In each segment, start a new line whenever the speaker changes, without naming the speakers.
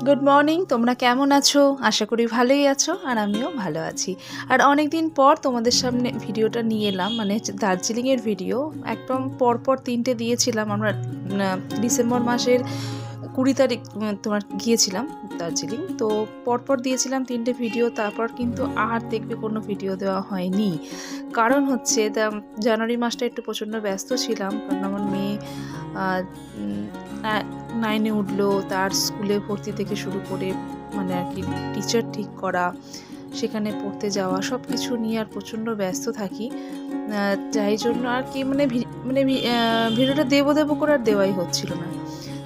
Good morning, তোমরা কেমন আছো? আশা করি ভালোই আছো, আর আমিও ভালো আছি। আর অনেক দিন পর তোমাদের সামনে ভিডিওটা নিয়ে এলাম, মানে দার্জিলিংয়ের ভিডিও। একদম পরপর 3টে দিয়েছিলাম। আমরা ডিসেম্বর মাসের 20 তারিখ তোমার গিয়েছিলাম দার্জিলিং, তো পরপর দিয়েছিলাম 3টে ভিডিও। তারপর কিন্তু আর দেখবে কোনো ভিডিও দেওয়া হয়নি। কারণ হচ্ছে জানুয়ারি মাসটা একটু প্রচণ্ড ব্যস্ত ছিলাম, কারণ আমার মেয়ে 9-এ উঠলো। তার স্কুলে ভর্তি থেকে শুরু করে মানে আর কি টিচার ঠিক করা, সেখানে পড়তে যাওয়া, সব কিছু নিয়ে আর প্রচণ্ড ব্যস্ত থাকি। যাই জন্য আর কি ভিডিওটা দেবো করে আর দেওয়াই হচ্ছিল না।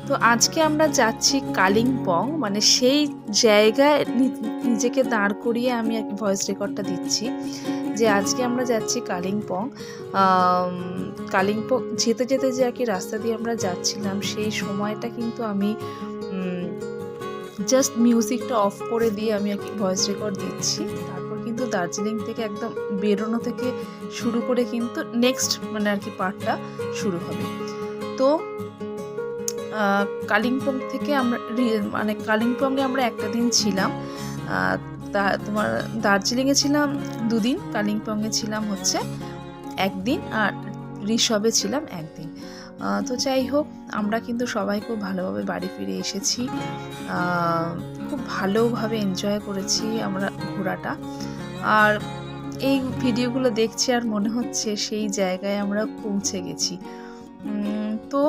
তো আজকে আমরা যাচ্ছি কালিম্পং, মানে সেই জায়গায় নিজেকে দাঁড় করিয়ে আমি আর কি ভয়েস রেকর্ডটা দিচ্ছি যে আজকে আমরা যাচ্ছি কালিম্পং। কালিম্পং যেতে যেতে যে আর কি রাস্তা দিয়ে আমরা যাচ্ছিলাম, সেই সময়টা কিন্তু আমি জাস্ট মিউজিকটা অফ করে দিয়ে আমি আর কি ভয়েস রেকর্ড দিচ্ছি। তারপর কিন্তু দার্জিলিং থেকে একদম বেরোনো থেকে শুরু করে কিন্তু নেক্সট মানে আর কি পার্টটা শুরু হবে। তো কালিম্পং থেকে আমরা মানে কালিম্পংয়ে আমরা একটা দিন ছিলাম, তোমার দার্জিলিংয়ে ছিলাম 2 দিন, কালিম্পংয়ে ছিলাম হচ্ছে 1 দিন, আর ঋষভে ছিলাম 1 দিন। তো যাই হোক, আমরা কিন্তু সবাই খুব ভালোভাবে বাড়ি ফিরে এসেছি। খুব ভালোভাবে এনজয় করেছি আমরা ঘোরাটা। আর এই ভিডিওগুলো দেখছি আর মনে হচ্ছে সেই জায়গায় আমরা পৌঁছে গেছি। তো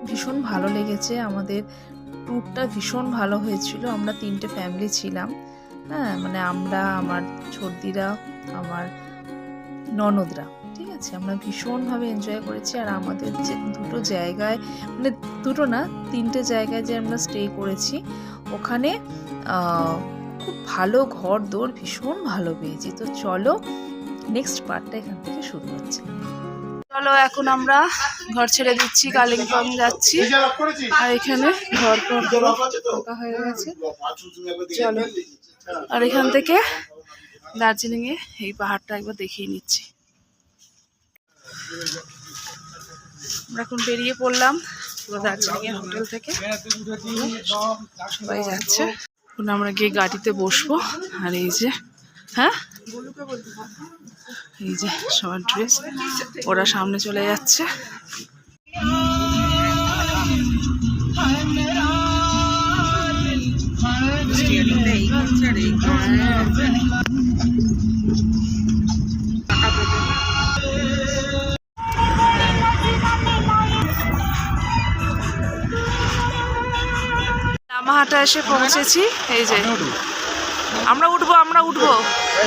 ভীষণ ভালো লেগেছে, আমাদের ট্যুরটা ভীষণ ভালো হয়েছিল। আমরা 3টে ফ্যামিলি ছিলাম, হ্যাঁ, মানে আমরা, আমার ছোটদিরা, আমার ননদরা, ঠিক আছে। আমরা ভীষণভাবে এনজয় করেছি। আর আমাদের যে 2টো জায়গায়, মানে 2টো না 3টে জায়গায় যে আমরা স্টে করেছি, ওখানে খুব ভালো ঘর দৌড় ভীষণ ভালো পেয়েছি। তো চলো নেক্সট পার্টটা এখান থেকে শুরু হচ্ছে। চলো এখন আমরা ঘর ছেড়ে দিচ্ছি, কালিম্পং যাচ্ছি। আর এখানে ঘর ফাঁকা হয়ে গেছে। চলো, আর এখান থেকে দার্জিলিংয়ে এই পাহাড়টা একবার দেখিয়ে নিচ্ছি। আমরা এখন বেরিয়ে পড়লাম দার্জিলিংয়ের হোটেল থেকে, সবাই যাচ্ছে। এখন আমরা গিয়ে গাড়িতে বসবো। আর এই যে, হ্যাঁ, এই যে সবার ড্রেস, ওরা সামনে চলে যাচ্ছে। লামাহাটা এসে পৌঁছেছি। এই যে আমরা উঠবো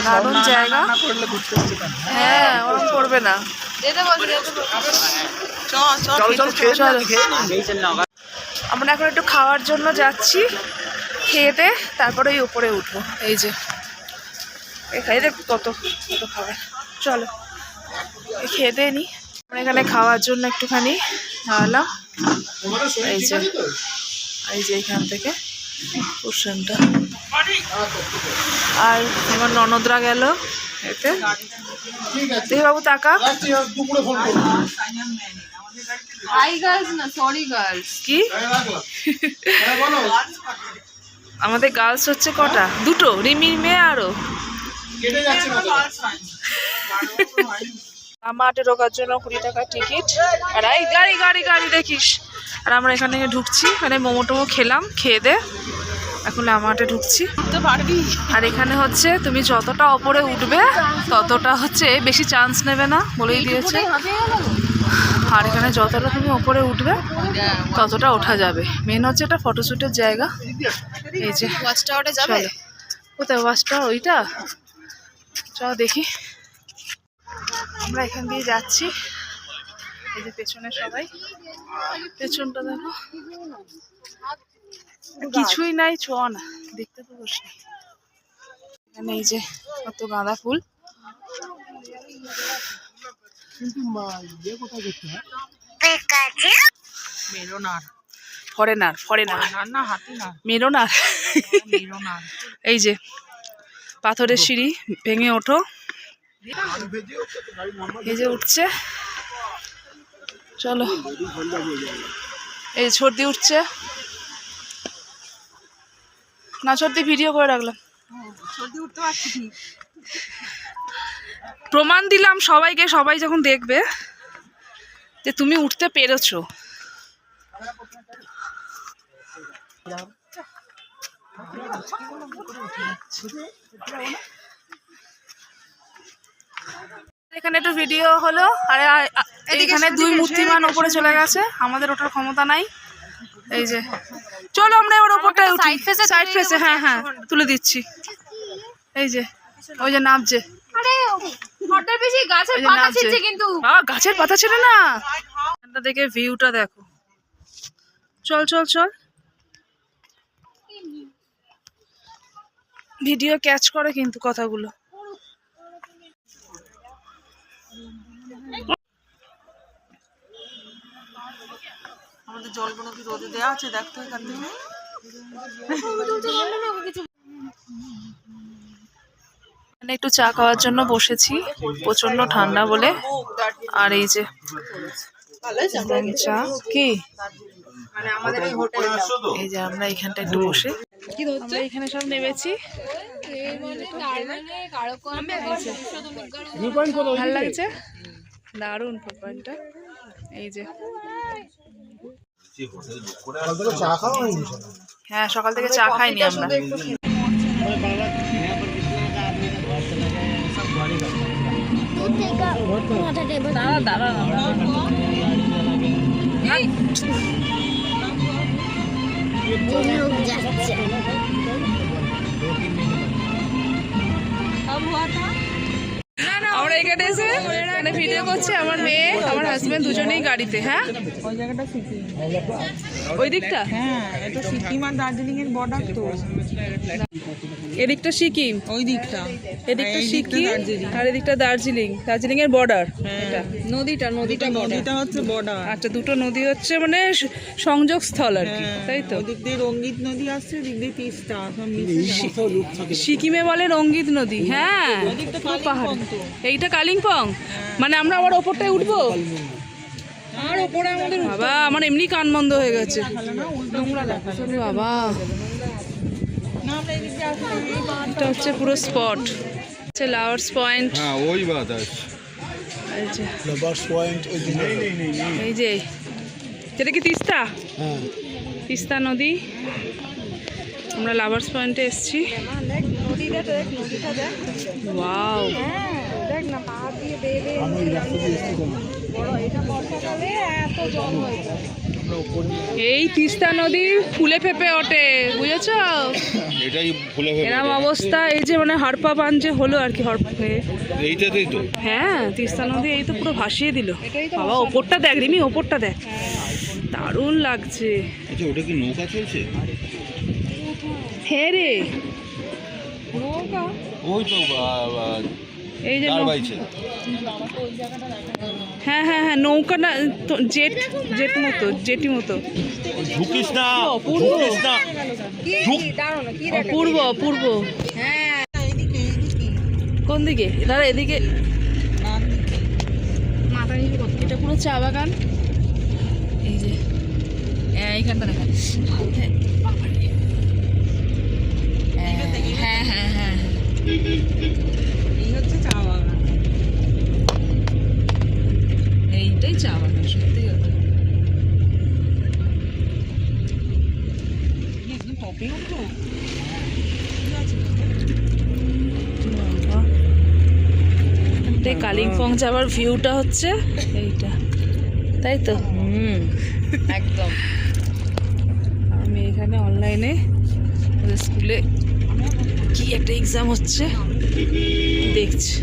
দারুণ জায়গা। হ্যাঁ, ওরকম করবে না। আমরা এখন একটু খাওয়ার জন্য যাচ্ছি, খেয়ে দে তারপরে ওই উপরে উঠবো। এই যে খাই দে, কত কত খাবার। চলো খেয়ে দে নি। আমরা এখানে খাওয়ার জন্য একটুখানি দাঁড়ালাম। এই যে এখান থেকে পোর্শনটা। আর আমার ননদরা গেল এতে। দেখি বাবু তাকা। কি আমাদের গার্লস হচ্ছে কটা? 2টো, রিমির মেয়ে আরো। আমার ঢোকার জন্য 20 টাকা টিকিট। আর এই গাড়ি দেখিস। আর আমরা এখানে ঢুকছি, মানে মোমো টোমো খেলাম, খেয়ে দে এখন আমাটে ঢুকছি। আর এখানে হচ্ছে তুমি যতটা ওপরে উঠবে ততটা হচ্ছে বেশি চান্স নেবে না, বলেই দিয়েছে। আর এখানে যতটা তুমি ওপরে উঠবে ততটা ওঠা যাবে। মেন হচ্ছে এটা ফটোশ্যুটের জায়গা। এই যে ওয়াচ টাওয়ারে যাবে। কোথায় ওয়াচ টাওয়ার? ওইটা চলো দেখি। আমরা এখান দিয়ে যাচ্ছি। এই যে পেছনে সবাই, পেছনটা দেখো, কিছুই নাই, ছ না দেখতে তো বসে। এখানে এই যে কত গাঁদা ফুল। এই যে পাথরের সিঁড়ি ভেঙে ওঠো। এই যে উঠছে, চলো। এই সর্দি উঠছে। না সত্যি ভিডিও করে রাখলাম, প্রমাণ দিলাম সবাইকে, সবাই যখন দেখবে যে তুমি উঠতে পেরেছো। এখানে একটু ভিডিও হলো, আর এখানে 2 মূর্তিমান উপরে চলে গেছে, আমাদের ওঠার ক্ষমতা নাই। এই যে চলো আমরা এবার ওপরটায় উঠি, সাইড ফেসে। হ্যাঁ হ্যাঁ তুলে দিচ্ছি। এই যে ওই যে নামছে, গাছের পাতা ছিল না, দেখে ভিউটা দেখো। চল চল চল, ভিডিও ক্যাচ করে কিন্তু কথাগুলো।
আমাদের জলগুলো কি রোদে দেওয়া আছে দেখতো এখান থেকে।
একটু চা খাওয়ার জন্য বসেছি, প্রচন্ড ঠান্ডা বলে। আর এই যে চা কি, এই যে আমরা এখানটা একটু বসে, আমরা এখানে সব নেমেছি। ভাল লাগছে, দারুণ পয়েন্টটা। এই যে হ্যাঁ সকাল থেকে চা খাইনি আমরা। দাঁড়া আমরা এখানে এসে এখানে ভিডিও করছি, আমার মেয়ে আমার হাজবেন্ড দুজনেই গাড়িতে। হ্যাঁ
ওই জায়গাটা সিকিম,
ওই দিকটা,
হ্যাঁ এটা সিকিম আর দার্জিলিং এর বর্ডার তো।
এদিকটা সিকিম,
ওই দিকটা
এদিকটা সিকিম, আর এদিকটা দার্জিলিং, দার্জিলিং এর বর্ডার।
এটা নদীটা হচ্ছে বর্ডার।
আচ্ছা দুটো নদী হচ্ছে মানে সংযোগ স্থল আর কি, তাই তো।
ওদিক দিয়ে রঙ্গিত নদী আসছে, ওদিক দিয়ে তিস্তা।
সিকিমে বলে রঙ্গিত নদী। হ্যাঁ পাহাড়, এইটা কালিম্পং। মানে আমরা আবার ওপরটায় উঠবো,
আর ওপরে আমাদের
বাবা আমার এমনি কান বন্ধ হয়ে গেছে বাবা। এটা হচ্ছে পুরো স্পট, হচ্ছে লাভার্স পয়েন্ট।
হ্যাঁ ওই বাত আছে,
এই যে
লাভার্স পয়েন্ট।
এই যে যেটা কি তিস্তা, তিস্তা নদী। আমরা লাভার্স পয়েন্টে এসেছি। ওয়াও, এই তিস্তা নদী ফুলে ফেপে ওঠে, বুঝেছো?
এটাই ফুলে
এরম অবস্থা, এই যে মানে হাড়পা পান যে হলো আর কি,
এইটাতেই তো।
হ্যাঁ তিস্তা নদী এই তো পুরো ভাসিয়ে দিল। বাবা ওপরটা দেখ রিমি, ওপরটা দেখ, দারুণ লাগছে।
আচ্ছা ওটা কি নৌকা চলছে?
হ্যাঁ রে,
ওই তো
এই যে হ্যাঁ হ্যাঁ হ্যাঁ নৌকা না, জেট মতো, জেটি মতো।
ঝুঁকিস না,
অপূর্ব অপূর্ব। কোন দিকে দাদা? এদিকে মাথা নিচু করতে, এটা পুরো চা বাগান। এই যে এইখানটা দেখা, হ্যাঁ হ্যাঁ হ্যাঁ
এই হচ্ছে চা বাগান।
এইটাই চা বাগান, সত্যি কথা। কালিম্পং যাওয়ার ভিউটা হচ্ছে এইটা, তাই তো। একদম। আমি এখানে অনলাইনে স্কুলে কি একটা এক্সাম হচ্ছে দেখছি,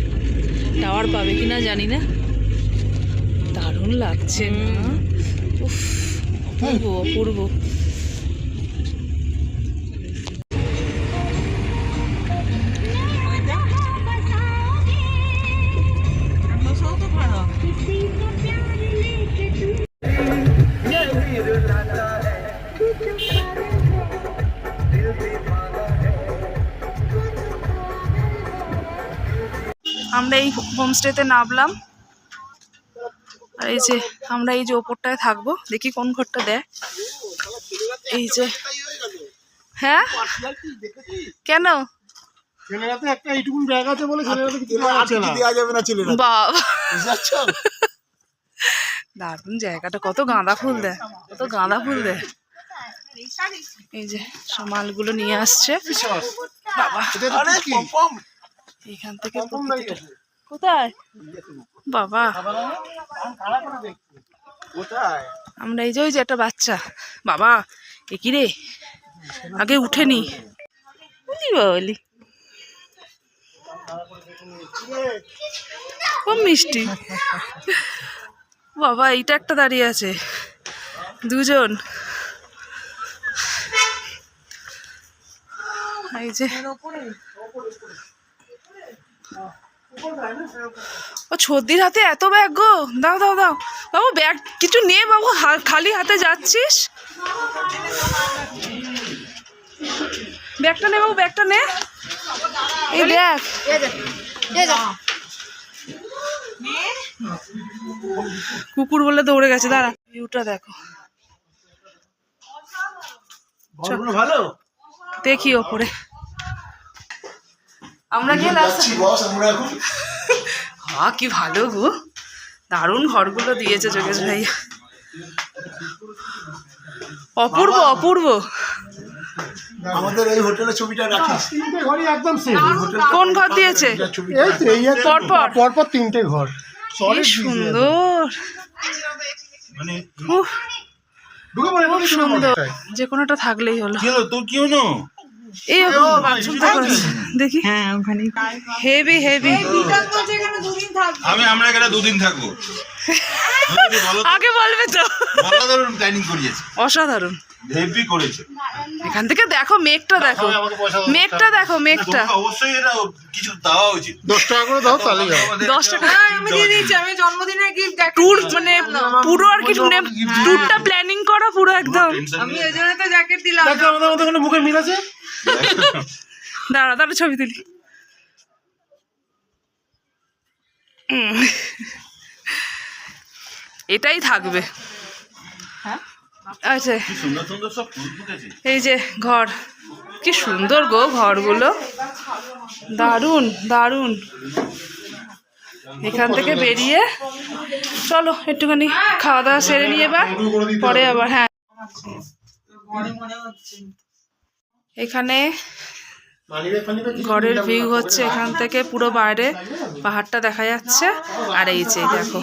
টাওয়ার পাবে কিনা জানি না। দারুণ লাগছে না? উফ অপূর্ব অপূর্ব। আমরা এই হোমস্টেতে নামলাম, আর এই যে আমরা এই যে ওপরটায় থাকবো, দেখি কোন ঘরটা দেয়। এই যে হ্যাঁ কেন
ছেলেরাতে একটা এইটুকুন ব্যাগ আছে বলে ছেলেরাতে কিছু আছে না, দেওয়া যাবে না ছেলেরা।
বাবা
বুঝছো?
দারুণ জায়গাটা, কত গাঁদা ফুল দেয়, কত গাঁদা ফুল দেয়। এই যে সব মালগুলো নিয়ে আসছে বাবা।
আরে পম
এখান থেকে কোথায় বাবা
কোথায়?
আমরা এই যে ওই যে একটা বাচ্চা বাবা, এ কি রে আগে উঠেনি বলি, খুব মিষ্টি বাবা। এইটা একটা দাঁড়িয়ে আছে, দুজন। এই যে ও ছর্দির হাতে এত ব্যাগ গো, দাও দাও দাও বাবু ব্যাগ কিছু নে বাবু, খালি হাতে যাচ্ছিস, ব্যাগটা নে বাবু, ব্যাগটা নে, এই ব্যাগ। কুকুর বলে দৌড়ে গেছে, দাঁড়া ভিউটা দেখো,
ভালো
দেখি ওপরে আমরা গেলাম। হ্যাঁ কি ভালো গো, দারুণ ঘরগুলো দিয়েছে যোগেশ ভাই, অপূর্ব অপূর্ব।
আমাদের এই হোটেলের ছবিটা রাখিস, তিনটে ঘরই একদম সেম।
কোন ঘর দিয়েছে?
এই তো এই
পরপর
পরপর তিনটে ঘর,
কি সুন্দর,
মানে
খুব খুব সুন্দর, যে কোনোটা থাকলেই হলো।
কি হলো তোর, কি হলো?
এই বাথরুমটা করেছে দেখি, হেভি হেভি।
আমরা এখানে 2 দিন থাকবো।
আগে বলবে তো,
অসাধারণ প্ল্যানিং করিয়েছে,
অসাধারণ
হেভি করেছে।
এখান থেকে দেখো মেঘটা, দেখো মেঘটা, দেখো মেঘটা।
তোমাকে অবশ্যই এটা কিছু দেওয়া উচিত।
10 টাকা করে দাও তাহলে
10 টাকা
আমি দিয়ে দিচ্ছি, আমি জন্মদিনের গিফট
ট্যুর, মানে পুরো আর কি ট্যুরটা প্ল্যানিং করা পুরো একদম।
আমি ওই জন্য তো জ্যাকেট দিলাম।
দেখো আমাদের মধ্যে কোনো মুখের মিল আছে?
দাঁড়া দাঁড়া ছবি তুলি। এটাই থাকবে। আচ্ছা
কি সুন্দর সুন্দর সব ফুল ফুটেছে।
এই যে ঘর, কি সুন্দর গো ঘরগুলো, দারুণ দারুণ। এখান থেকে বেরিয়ে চলো একটুখানি খাওয়া দাওয়া সেরে নিয়ে এবার পরে আবার। হ্যাঁ এখানে ঘরের ভিউ হচ্ছে, এখান থেকে পুরো বাইরে পাহাড়টা দেখা যাচ্ছে। আর এই যে দেখো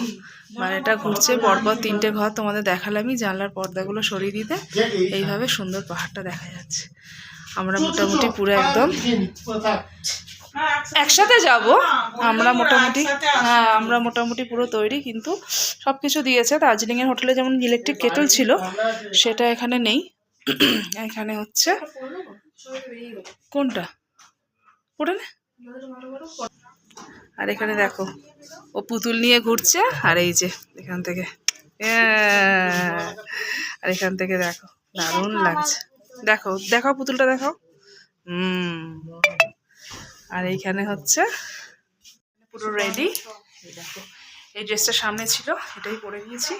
বাইরেটা ঘুরছে, পরপর 3টে ঘর তোমাদের দেখালামই, জানলার পর্দাগুলো সরিয়ে দিতে এইভাবে সুন্দর পাহাড়টা দেখা যাচ্ছে। আমরা মোটামুটি পুরো একদম একসাথে যাব আমরা মোটামুটি, হ্যাঁ আমরা মোটামুটি পুরো তৈরি, কিন্তু সব কিছু দিয়েছে। দার্জিলিংয়ের হোটেলে যেমন ইলেকট্রিক কেটল ছিল সেটা এখানে নেই। এখানে হচ্ছে কোনটা পড়ে না, আর এখানে দেখো ও পুতুল নিয়ে ঘুরছে। আর এই যে এখান থেকে, আর এখান থেকে দেখো দারুণ লাগছে, দেখো দেখো পুতুলটা দেখো। আর এইখানে হচ্ছে পুরো রেডি। দেখো এই ড্রেসটা সামনে ছিল, এটাই পরে নিয়েছি,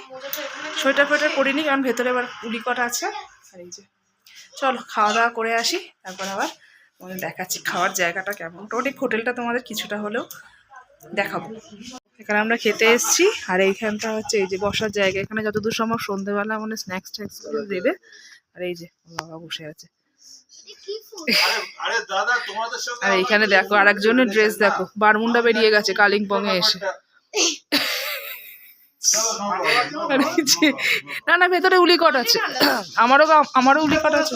সোয়েটার ফোয়েটার পরিনি কারণ ভেতরে আবার উলিকট আছে। আর এই যে চলো খাওয়া দাওয়া করে আসি, তারপর আবার তোমাদের দেখাচ্ছি খাওয়ার জায়গাটা কেমন। মোটামুটি হোটেলটা তোমাদের কিছুটা হলেও দেখাবো। এখানে আমরা খেতে এসেছি, আর এইখানটা হচ্ছে এই যে বসার জায়গা, এখানে যতদূর সম্ভব সন্ধ্যেবেলা মানে স্ন্যাক্স ট্যাক্সগুলো দেবে। আর এই যে বাবা বসে আছে, আর এইখানে দেখো আর একজনের ড্রেস দেখো, বারমুন্ডা বেরিয়ে গেছে কালিম্পং এ এসে। না না ভেতরে উলিকট আছে, আমারও উলিকট আছে,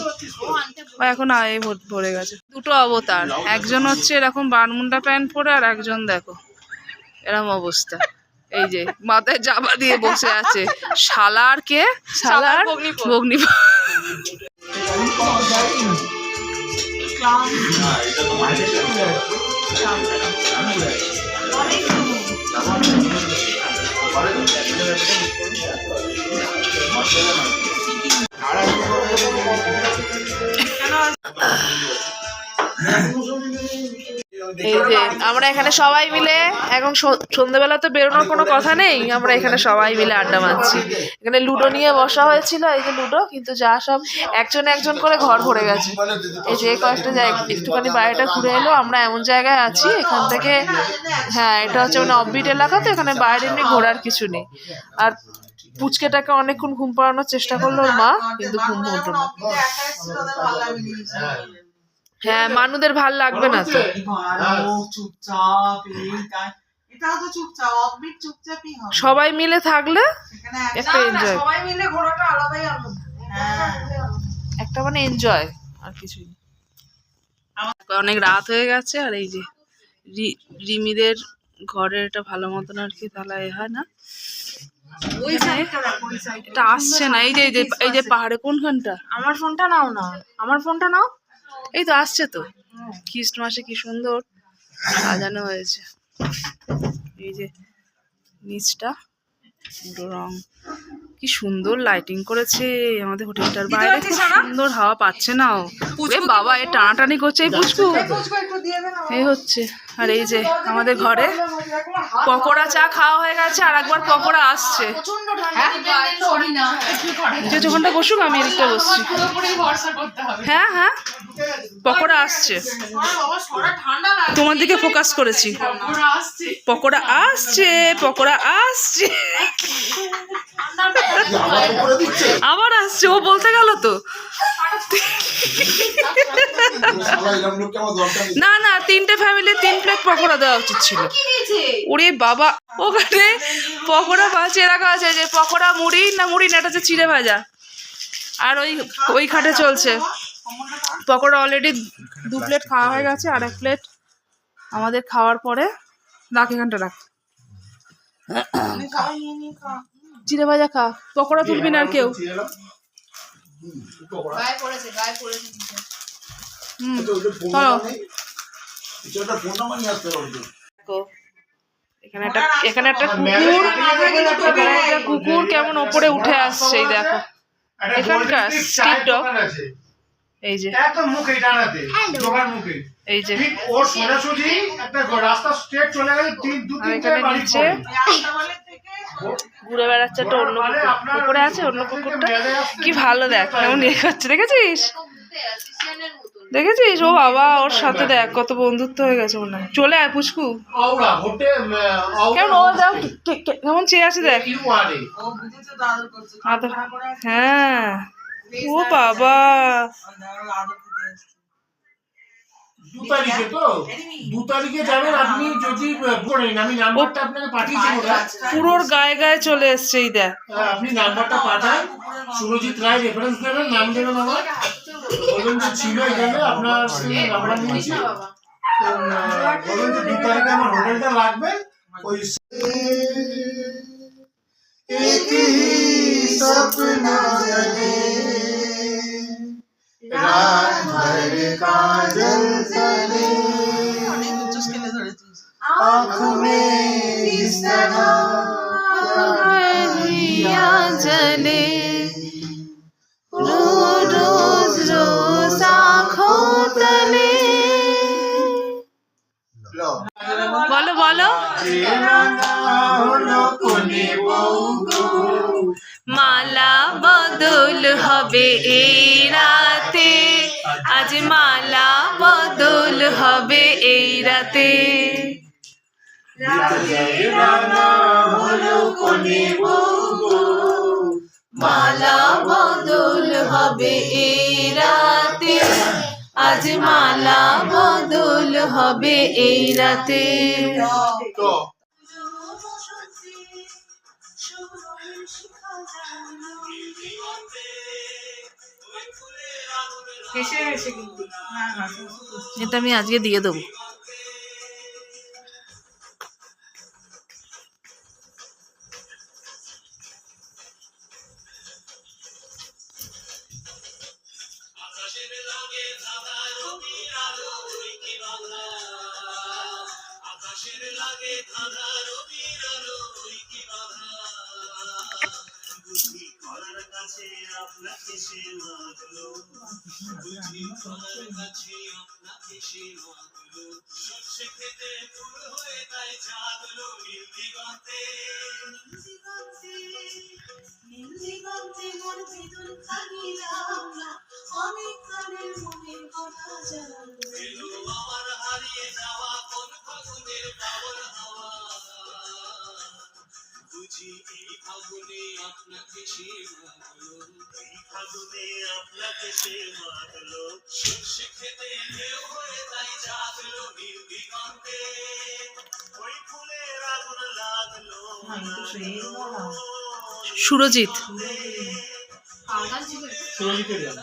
এখন আয়ে ভরে গেছে। দুটো অবতার, একজন হচ্ছে এরকম বারমুন্ডা প্যান্ট পরে, আর একজন দেখো এরকম অবস্থা, এই যে মাথায় জামা দিয়ে বসে আছে। শালার কে, শালার ভগ্নি। এই যে আমরা এখানে সবাই মিলে এখন সন্ধ্যাবেলা তো বেরোনোর কোনো কথা নেই, আমরা এখানে সবাই মিলে আড্ডা মারছি। এখানে লুডো নিয়ে বসা হয়েছিল, এই যে লুডো, কিন্তু যা সব একজন একজন করে ঘর ভরে গেছে। এই যে কয়েকটা জায়গা একটুখানি বাইরেটা ঘুরে এলো, আমরা এমন জায়গায় আছি এখান থেকে, হ্যাঁ এটা হচ্ছে মানে অফবিট এলাকা, তো এখানে বাইরে এমনি ঘোরার কিছু নেই। আর পুচকেটাকে অনেকক্ষণ ঘুম পাড়ানোর চেষ্টা করলো ওর মা, কিন্তু ঘুম হতো না। হ্যাঁ মানুদের ভাল লাগবে না তো। সবাই মিলে থাকলে একটা এনজয়, একটা মানে এনজয়, আর কিছুই না। অনেক রাত হয়ে গেছে, আর এই যে রিমিদের ঘরের এটা ভালো মতন আর কি তাহলে হয় না, এটা আসছে না। এই যে এই যে পাহাড়ে কোনখানটা, আমার ফোনটা নাও না, আমার ফোনটা নাও, এই তো আসছে তো। খ্রিস্টমাসে কি সুন্দর সাজানো হয়েছে, এই যে নিচটা পুরো রং, কি সুন্দর লাইটিং করেছে আমাদের হোটেলটার বাইরে, খুব সুন্দর হাওয়া পাচ্ছে না ও। এ বাবা এ টানাটানি করছে এই পুচকু, এই হচ্ছে। আর এই যে আমাদের ঘরে পকোড়া চা খাওয়া হয়ে গেছে, আর একবার পকোড়া আসছে। যখনটা বসুক আমি এদিকটা বসছি। হ্যাঁ হ্যাঁ পকোড়া আসছে, তোমার দিকে ফোকাস করেছি। পকোড়া আসছে, পকোড়া আসছে, আবার আসছে, ও বলতে গেল তো। না না 3টে ফ্যামিলি 3 প্লেট পকোড়া দেওয়া উচিত ছিল। ওরে বাবা ওখানে পকোড়া বাঁচিয়ে রাখা আছে, যে পকোড়া মুড়ি না এটা হচ্ছে চিড়ে ভাজা, আর ওই খাটে চলছে। পকোড়া অলরেডি 2 প্লেট খাওয়া হয়ে গেছে, আর 1 প্লেট আমাদের খাওয়ার পরে। রাখ এখানটা রাখ, চিড়ে ভাজা খা, পকোড়া তুলবি না আর কেউ। এখানে একটা কুকুর কেমন ওপরে উঠে আসছে, এই দেখো এখানকার স্ট্রিট ডগ। এই যে এই যে
ওর সোজাসুজি একটা রাস্তা স্ট্রেট চলে গেছে, 2-3 বাড়ি
নিচে ঘুরে বেড়াচ্ছে একটা অন্য পুকুরে আছে, অন্য পুকুরটা কি ভালো, দেখ কেমন ইয়ে করছে, দেখেছিস দেখেছিস? ও বাবা ওর সাথে দেখ কত বন্ধুত্ব হয়ে গেছে মনে হয়। চলে আয় পুচকু, কেমন ও দেখ কেমন চেয়ে আছে দেখ। হ্যাঁ ও বাবা
2 তারিখে তো 2 তারিখে যাবেন আপনি, যদি পড়েন আমি নাম্বারটা আপনাকে পাঠিয়েছি,
পুরোর গায়ে গায়ে চলে এসছে। এই দেখ
আপনি নাম্বারটা পাঠান, সুরজিৎ রায় রেফারেন্স দেবেন, নাম দেবেন আমার, বলুন যে ছিল এখানে আপনার নাম্বার নিয়েছি, বলুন যে 2 তারিখে আমার হোটেলটা লাগবে। ওই एक ही सपना जले रात भर काजल जले आँखों में इस तरह
जले रोज रोज आँखों तले। বলো বলো, মালা বদল হবে এই রাতে, আজ মালা বদল হবে এই রাতে। মালা বদল হবে এই রাতে, আজ মালা বদল হবে এই রাতে। এটা আমি আজকে দিয়ে দেবো। সুরজিৎ।
সুরজিতের গান।